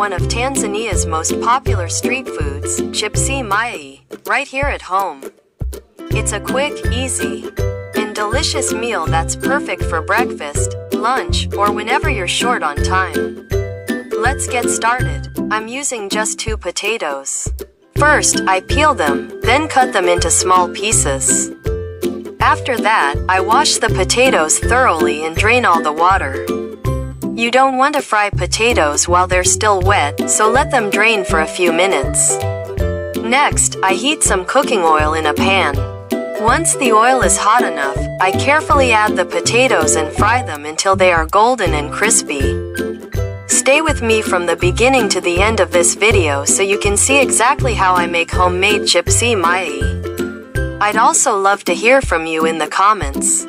one of Tanzania's most popular street foods, Chipsi Mayai, right here at home. It's a quick, easy, and delicious meal that's perfect for breakfast, lunch, or whenever you're short on time. Let's get started. I'm using just 2 potatoes. First, I peel them, then cut them into small pieces. After that, I wash the potatoes thoroughly and drain all the water. You don't want to fry potatoes while they're still wet, so let them drain for a few minutes. Next, I heat some cooking oil in a pan. Once the oil is hot enough, I carefully add the potatoes and fry them until they are golden and crispy. Stay with me from the beginning to the end of this video so you can see exactly how I make homemade Chipsi Mayai. I'd also love to hear from you in the comments.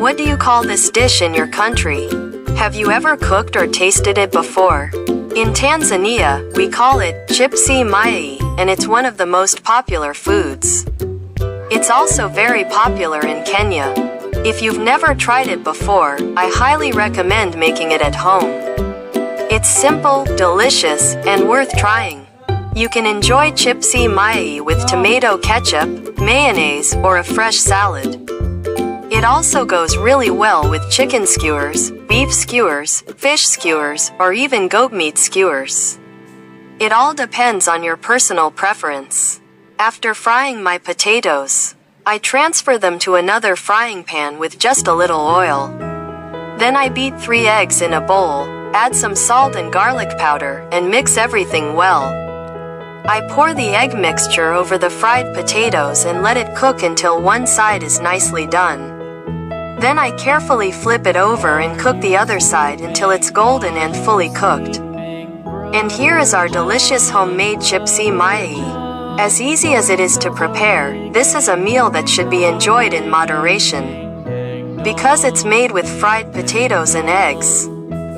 What do you call this dish in your country? Have you ever cooked or tasted it before? In Tanzania, we call it Chipsi Mayai, and it's one of the most popular foods. It's also very popular in Kenya. If you've never tried it before, I highly recommend making it at home. It's simple, delicious, and worth trying. You can enjoy Chipsi Mayai with tomato ketchup, mayonnaise, or a fresh salad. It also goes really well with chicken skewers, beef skewers, fish skewers, or even goat meat skewers. It all depends on your personal preference. After frying my potatoes, I transfer them to another frying pan with just a little oil. Then I beat 3 eggs in a bowl, add some salt and garlic powder, and mix everything well. I pour the egg mixture over the fried potatoes and let it cook until one side is nicely done. Then I carefully flip it over and cook the other side until it's golden and fully cooked. And here is our delicious homemade Chipsi Mayai. As easy as it is to prepare, this is a meal that should be enjoyed in moderation. Because it's made with fried potatoes and eggs,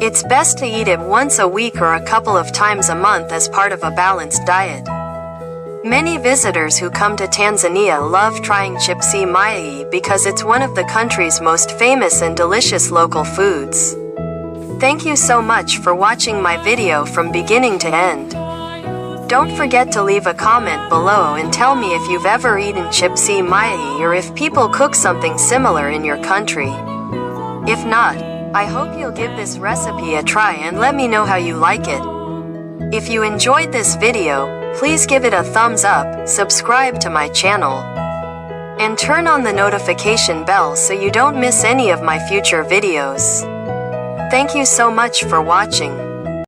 it's best to eat it once a week or a couple of times a month as part of a balanced diet. Many visitors who come to Tanzania love trying Chipsi Mayai because it's one of the country's most famous and delicious local foods. Thank you so much for watching my video from beginning to end. Don't forget to leave a comment below and tell me if you've ever eaten Chipsi Mayai or if people cook something similar in your country. If not, I hope you'll give this recipe a try and let me know how you like it. If you enjoyed this video, please give it a thumbs up, subscribe to my channel, and turn on the notification bell so you don't miss any of my future videos. Thank you so much for watching.